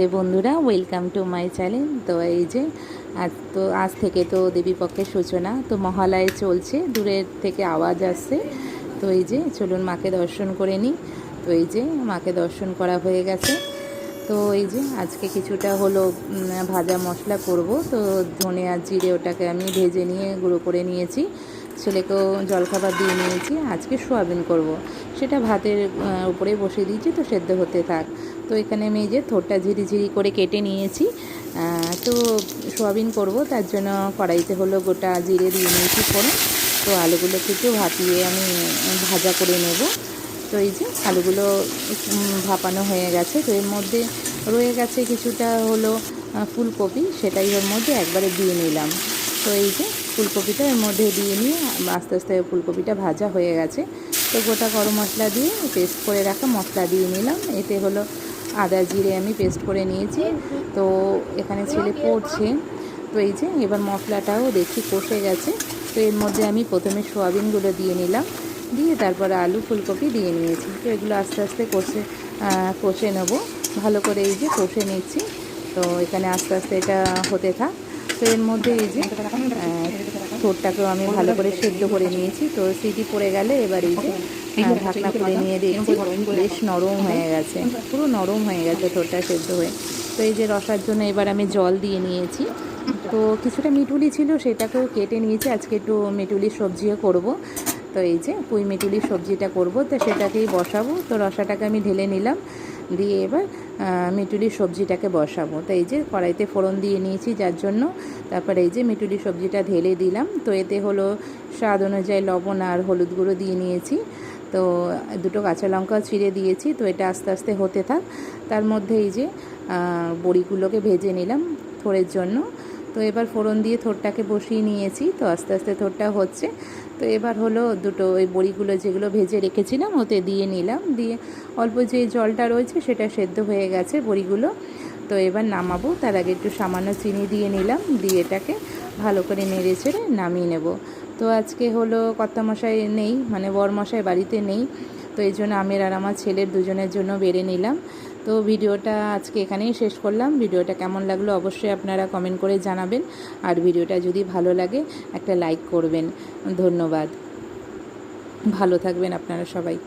বন্ধুরা, welcome to my channel. তো এই যে আজ থেকে তো দেবীপক্ষের সূচনা, তো মহালয়া চলছে, দূরের থেকে আওয়াজ আসছে। তো এই যে চলুন মাকে দর্শন করে নিই। তো এই যে মাকে দর্শন করা হয়ে গেছে। তো এই যে আজকে কিছুটা হলো ভাজা মশলা করব। তো ধনে আর জিরে ওটাকে আমি ভেজে নিয়ে গুঁড়ো করে নিয়েছি। ছেলেকেও জলখাবার দিয়ে নিয়েছি। আজকে সোয়াবিন করব, সেটা ভাতের উপরে বসিয়ে দিয়েছি, তো সেদ্ধ হতে থাক। তো এখানে আমি এই যে থোরটা ঝিরিঝিরি করে কেটে নিয়েছি। তো সোয়াবিন করব, তার জন্য কড়াইতে হলো গোটা জিরে দিয়ে নিয়েছি ফোড়ন। তো আলুগুলোকে একটু ভাপিয়ে আমি ভাজা করে নেব। তো এই যে আলুগুলো ভাপানো হয়ে গেছে। তো এর মধ্যে রয়ে গেছে কিছুটা হলো ফুলকপি, সেটাই ওর মধ্যে একবারে দিয়ে নিলাম। তো এই যে ফুলকপিটা এর মধ্যে দিয়ে নিয়ে আস্তে আস্তে ফুলকপিটা ভাজা হয়ে গেছে। তো গোটা গরম মশলা দিয়ে পেস্ট করে রাখা মশলা দিয়ে নিলাম। এতে হলো আদা জিরে আমি পেস্ট করে নিয়েছি। তো এখানে ছেলে পড়ছে। তো এই যে এবার মশলাটাও দেখি কষে গেছে। তো এর মধ্যে আমি প্রথমে সোয়াবিনগুলো দিয়ে নিলাম, দিয়ে তারপরে আলু ফুলকপি দিয়ে নিয়েছি। তো এগুলো আস্তে আস্তে কষে নেব ভালো করে। এই যে কষে নিচ্ছি। তো এখানে আস্তে আস্তে এটা হতে থাক। তো এর মধ্যে এই যে ঠোঁটটাকেও আমি ভালো করে সেদ্ধ করে নিয়েছি। তো সিটি পড়ে গেলে এবার এই যে ঢাকনা খুলে নিয়ে দেখছি বেশ নরম হয়ে গেছে, পুরো নরম হয়ে গেছে ঠোঁটটা সেদ্ধ হয়ে। তো এই যে রসার জন্য এবার আমি জল দিয়ে নিয়েছি। তো কিছুটা মিটুলি ছিল, সেটাকেও কেটে নিয়েছি। আজকে একটু মিটুলির সবজিও করব। তো এই যে পুঁই মিটুলির সবজিটা করব, তো সেটাকেই বসাবো। তো রসাটাকে আমি ঢেলে নিলাম, দিয়ে এবার মিটুলির সবজিটাকে বসাবো। তো এই যে কড়াইতে ফোড়ন দিয়ে নিয়েছি যার জন্য। তারপরে এই যে মিটুলির সবজিটা ঢেলে দিলাম। তো এতে হলো স্বাদ অনুযায়ী লবণ আর হলুদ গুঁড়ো দিয়ে নিয়েছি। তো দুটো কাঁচা লঙ্কা চিড়ে দিয়েছি। তো এটা আস্তে আস্তে হতে থাক। তার মধ্যে এই যে বড়িগুলোকে ভেজে নিলাম থোড়ের জন্য। তো এবার ফোড়ন দিয়ে থোড়টাকে বসিয়ে নিয়েছি। তো আস্তে আস্তে থোড়টা হচ্ছে। তো এবার হলো দুটো ওই বড়িগুলো যেগুলো ভেজে রেখেছিলাম ওতে দিয়ে নিলাম, দিয়ে অল্প যে জলটা রয়েছে সেটা সেদ্ধ হয়ে গেছে বড়িগুলো। তো এবার নামাবো, তার আগে একটু সামান্য চিনি দিয়ে নিলাম, দিয়ে এটাকে ভালো করে নেড়ে ছেড়ে নামিয়ে নেব। তো আজকে হলো কর্তামশাই নেই, মানে বরমশাই বাড়িতে নেই। তো এই জন্য আমের আর আমার ছেলের দুজনের জন্য বেড়ে নিলাম। তো ভিডিওটা আজকে এখানেই শেষ করলাম। ভিডিওটা কেমন লাগলো অবশ্যই আপনারা কমেন্ট করে জানাবেন। আর ভিডিওটা যদি ভালো লাগে একটা লাইক করবেন। ধন্যবাদ, ভালো থাকবেন আপনারা সবাই।